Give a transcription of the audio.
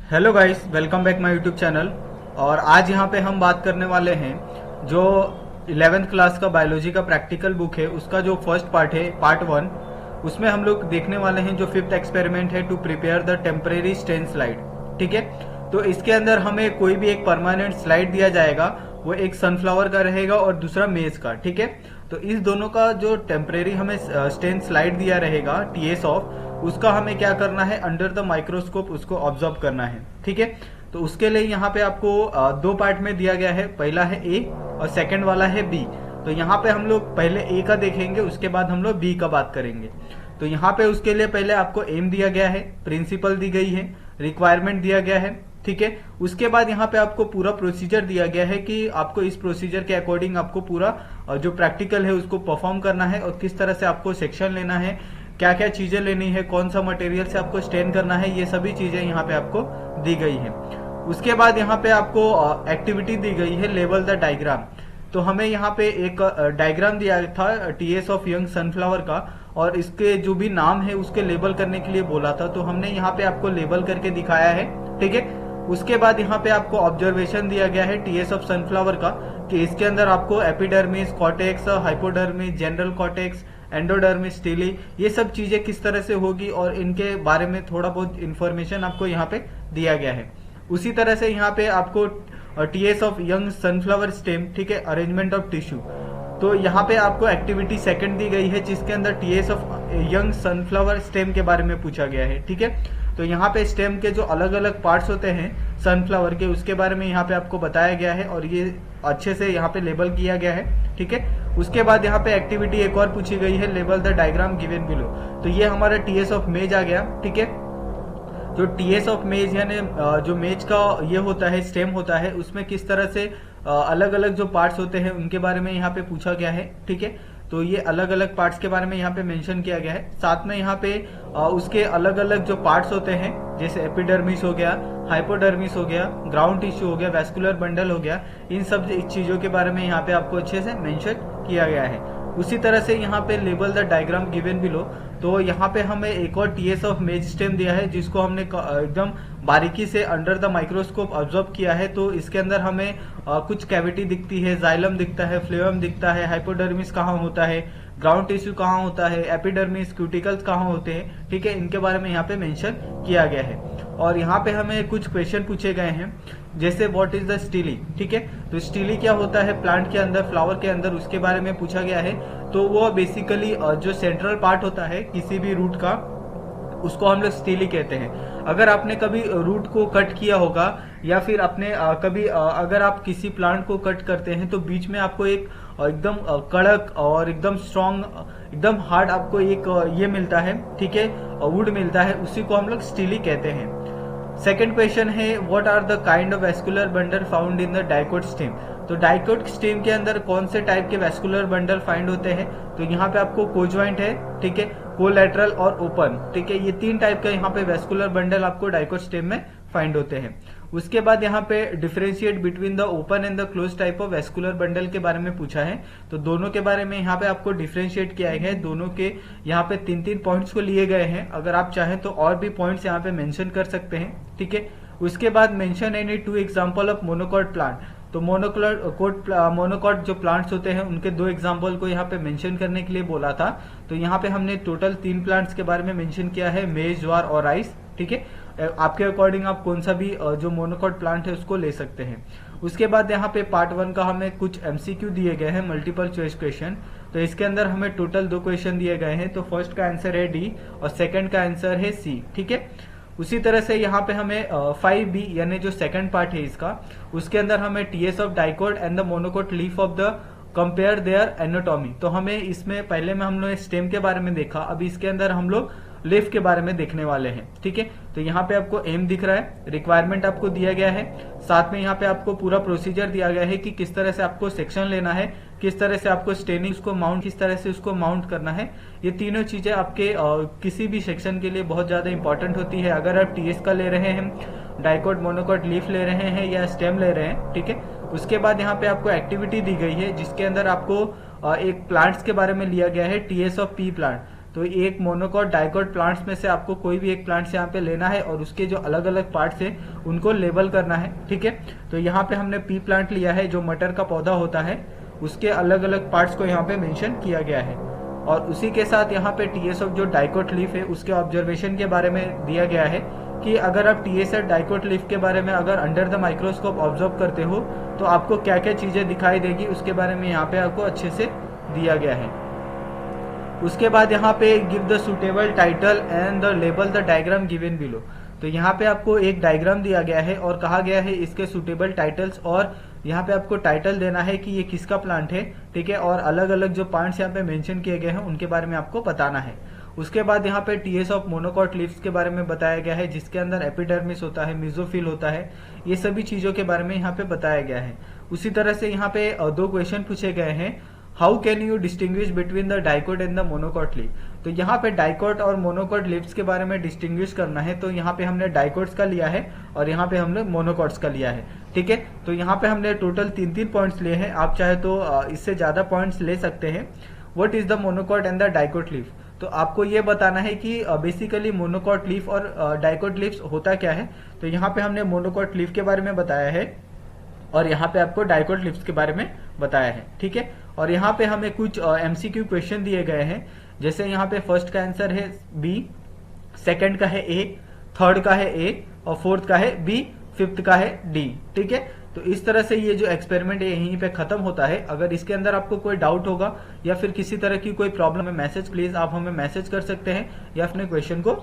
Hello guys, welcome back my YouTube channel. और आज यहाँ पे हम बात करने वाले हैं जो 11th क्लास का बायोलॉजी का प्रैक्टिकल बुक है उसका जो फर्स्ट पार्ट है, पार्ट 1। उसमें हम लोग देखने वाले हैं जो 5th एक्सपेरिमेंट है, to prepare the temporary stain slide. ठीक है, तो इसके अंदर हमें कोई भी एक परमानेंट स्लाइड दिया जाएगा, वो एक सनफ्लावर का रहेगा और दूसरा मेज का। ठीक है, तो इस दोनों का जो टेम्परेरी हमें स्टेन स्लाइड दिया रहेगा टीएस ऑफ, उसका हमें क्या करना है, अंडर द माइक्रोस्कोप उसको ऑब्जर्व करना है। ठीक है, तो उसके लिए यहाँ पे आपको दो पार्ट में दिया गया है, पहला है ए और सेकंड वाला है बी। तो यहाँ पे हम लोग पहले ए का देखेंगे, उसके बाद हम लोग बी का बात करेंगे। तो यहाँ पे उसके लिए पहले आपको एम दिया गया है, प्रिंसिपल दी गई है, रिक्वायरमेंट दिया गया है। ठीक है, उसके बाद यहाँ पे आपको पूरा प्रोसीजर दिया गया है कि आपको इस प्रोसीजर के अकॉर्डिंग आपको पूरा जो प्रैक्टिकल है उसको परफॉर्म करना है और किस तरह से आपको सेक्शन लेना है, क्या क्या चीजें लेनी है, कौन सा मटेरियल से आपको स्टेन करना है, ये सभी चीजें यहाँ पे आपको दी गई है। उसके बाद यहाँ पे आपको एक्टिविटी दी गई है, लेबल द डायग्राम। तो हमें यहाँ पे एक डायग्राम दिया था टीएस ऑफ यंग सनफ्लावर का, और इसके जो भी नाम है उसके लेबल करने के लिए बोला था, तो हमने यहाँ पे आपको लेबल करके दिखाया है। ठीक है, उसके बाद यहाँ पे आपको ऑब्जर्वेशन दिया गया है टीएस ऑफ सनफ्लावर का, कि इसके अंदर आपको epidermis, cortex, hypodermis, general cortex, endodermis, steely, ये सब चीजें किस तरह से होगी और इनके बारे में थोड़ा बहुत इंफॉर्मेशन आपको यहाँ पे दिया गया है। उसी तरह से यहाँ पे आपको TS of young sunflower stem, ठीक है, अरेंजमेंट ऑफ टिश्यू। तो यहाँ पे आपको एक्टिविटी सेकंड दी गई है जिसके अंदर TS of young sunflower stem के बारे में पूछा गया है। ठीक है, तो यहाँ पे स्टेम के जो अलग अलग पार्ट्स होते हैं सनफ्लावर के, उसके बारे में यहाँ पे आपको बताया गया है और ये अच्छे से यहाँ पे लेबल किया गया है। ठीक है, उसके बाद यहाँ पे एक्टिविटी एक और पूछी गई है, label the diagram given below. तो ये हमारा टीएस ऑफ मेज आ गया। ठीक है, जो टीएस ऑफ मेज यानी जो मेज का ये होता है, स्टेम होता है, उसमें किस तरह से अलग अलग जो पार्ट्स होते हैं उनके बारे में यहाँ पे पूछा गया है। ठीक है, तो ये अलग अलग पार्ट्स के बारे में यहाँ पे मेंशन किया गया है। साथ में यहाँ पे उसके अलग अलग जो पार्ट्स होते हैं, जैसे एपिडर्मिस हो गया, हाइपोडर्मिस हो गया, ग्राउंड टिश्यू हो गया, वैस्कुलर बंडल हो गया, इन सब चीजों के बारे में यहाँ पे आपको अच्छे से मेंशन किया गया है। उसी तरह से यहाँ पे label the diagram given below. तो यहाँ पे हमें एक और टीएस ऑफ मेज स्टेम दिया है जिसको हमने एकदम बारीकी से अंडर द माइक्रोस्कोप ऑब्जर्व किया है। तो इसके अंदर हमें कुछ कैविटी दिखती है, जाइलम दिखता है, फ्लेवम दिखता है, हाइपोडर्मिस कहाँ होता है, ग्राउंड टिश्यू कहाँ होता है, एपिडर्मिस, क्यूटिकल्स कहाँ होते हैं। ठीक है, इनके बारे में यहाँ पे मेंशन किया गया है। और यहाँ पे हमें कुछ क्वेश्चन पूछे गए हैं, जैसे व्हाट इज द स्टीली। ठीक है, तो स्टीली क्या होता है प्लांट के अंदर, फ्लावर के अंदर, उसके बारे में पूछा गया है। तो वो बेसिकली जो सेंट्रल पार्ट होता है किसी भी रूट का, उसको हम लोग स्टीली कहते हैं। अगर आपने कभी रूट को कट किया होगा या फिर आपने कभी अगर आप किसी प्लांट को कट करते हैं तो बीच में आपको एक एकदम कड़क और एकदम स्ट्रॉन्ग, एकदम हार्ड आपको एक ये मिलता है, ठीक है, वुड मिलता है, उसी को हम लोग स्टीली कहते हैं। सेकेंड क्वेश्चन है, what are the kind of vascular bundle found in the dicot stem. तो डाइकोट स्टेम के अंदर कौन से टाइप के वैस्कुलर बंडल फाइंड होते हैं। तो यहाँ पे आपको कोजॉइंट है, ठीक है, कोलैटरल और ओपन। ठीक है, ये तीन टाइप का यहाँ पे वैस्कुलर बंडल आपको डाइकोट स्टेम में फाइंड होते हैं। उसके बाद यहाँ पे differentiate between the open and the close type of vascular bundle के बारे में पूछा है। तो दोनों के बारे में यहाँ पे आपको डिफरेंशिएट किया है। दोनों के यहाँ पे 3-3 पॉइंट्स को लिए गए हैं। अगर आप चाहें तो और भी पॉइंट्स यहाँ पे मेंशन कर सकते हैं। ठीक है, उसके बाद mention any 2 example of monocot plant. तो मोनोकॉट जो प्लांट्स होते हैं उनके 2 एग्जांपल को यहाँ पे मेंशन करने के लिए बोला था। तो यहाँ पे हमने टोटल 3 प्लांट्स के बारे में मेंशन किया है, मेज, ज्वार और राइस। ठीक है, आपके अकॉर्डिंग आप कौन सा भी जो मोनोकॉट प्लांट है उसको ले सकते हैं। उसके बाद यहाँ पे पार्ट 1 का हमें कुछ एमसीक्यू दिए गए हैं, मल्टीपल चॉइस क्वेश्चन। तो इसके अंदर हमें टोटल 2 क्वेश्चन दिए गए हैं। तो फर्स्ट का आंसर है डी और सेकंड का आंसर है सी। ठीक है, उसी तरह से यहाँ पे हमें 5B यानी जो सेकंड पार्ट है इसका, उसके अंदर हमें TS of dicot and the monocot leaf of the compare their anatomy. तो हमें इसमें पहले में हम लोग स्टेम के बारे में देखा, अभी इसके अंदर हम लोग लीफ के बारे में देखने वाले हैं। ठीक है, तो यहाँ पे आपको एम दिख रहा है, रिक्वायरमेंट आपको दिया गया है, साथ में यहाँ पे आपको पूरा प्रोसीजर दिया गया है कि किस तरह से आपको सेक्शन लेना है, किस तरह से आपको स्टेनिंग को माउंट, किस तरह से उसको माउंट करना है। ये तीनों चीजें आपके किसी भी सेक्शन के लिए बहुत ज्यादा इंपॉर्टेंट होती है। अगर आप टीएस का ले रहे हैं, डाइकोट, मोनोकोट, लीफ ले रहे हैं या स्टेम ले रहे हैं। ठीक है, उसके बाद यहाँ पे आपको एक्टिविटी दी गई है जिसके अंदर आपको एक प्लांट्स के बारे में लिया गया है, टीएस ऑफ पी प्लांट। तो एक मोनोकॉट डाइकॉट प्लांट्स में से आपको कोई भी एक प्लांट्स यहाँ पे लेना है और उसके जो अलग अलग पार्ट्स है उनको लेबल करना है। ठीक है, तो यहाँ पे हमने पी प्लांट लिया है जो मटर का पौधा होता है, उसके अलग अलग पार्ट्स को यहाँ पे मेंशन किया गया है। और उसी के साथ यहाँ पे टीएस ऑफ जो डाइकोट लीफ है उसके ऑब्जर्वेशन के बारे में दिया गया है कि अगर आप टीएस ऑफ डाइकोट लीफ के बारे में अगर अंडर द माइक्रोस्कोप ऑब्जर्व करते हो तो आपको क्या क्या चीजें दिखाई देगी उसके बारे में यहाँ पे आपको अच्छे से दिया गया है। उसके बाद यहाँ पे give the suitable title and the label the diagram given below. तो यहाँ पे आपको एक डायग्राम दिया गया है और कहा गया है इसके सुटेबल टाइटल्स, और यहाँ पे आपको टाइटल देना है कि ये किसका प्लांट है। ठीक है, और अलग अलग जो प्लांट्स यहाँ पे मेंशन किए गए हैं उनके बारे में आपको बताना है। उसके बाद यहाँ पे टीएस ऑफ मोनोकॉट लीव्स के बारे में बताया गया है जिसके अंदर एपिडर्मिस होता है, मेसोफिल होता है, ये सभी चीजों के बारे में यहाँ पे बताया गया है। उसी तरह से यहाँ पे 2 क्वेश्चन पूछे गए हैं। How can you distinguish between the dicot and the monocot leaf. तो यहाँ पे डाइकोट और मोनोकॉट लीव्स के बारे में डिस्टिंग्विश करना है, तो यहाँ पे हमने डाइकोट्स का लिया है और यहाँ पे हमने मोनोकॉट्स का लिया है। ठीक है, तो यहाँ पे हमने टोटल 3-3 पॉइंट्स लिए हैं, आप चाहे तो इससे ज्यादा पॉइंट्स ले सकते हैं। What is the monocot and the dicot leaf. तो आपको ये बताना है कि बेसिकली मोनोकॉट लीफ और डाइकोट लीव्स होता क्या है। तो यहाँ पे हमने मोनोकॉट लीफ के बारे में बताया है और यहाँ पे आपको डाइकोट लीव्स के बारे में बताया है। ठीक है, और यहाँ पे हमें कुछ एमसीक्यू क्वेश्चन दिए गए हैं, जैसे यहाँ पे फर्स्ट का आंसर है बी, सेकंड का है ए, थर्ड का है ए और फोर्थ का है बी, फिफ्थ का है डी। ठीक है, तो इस तरह से ये जो एक्सपेरिमेंट है यहीं पे खत्म होता है। अगर इसके अंदर आपको कोई डाउट होगा या फिर किसी तरह की कोई प्रॉब्लम है मैसेज, प्लीज आप हमें मैसेज कर सकते हैं या अपने क्वेश्चन को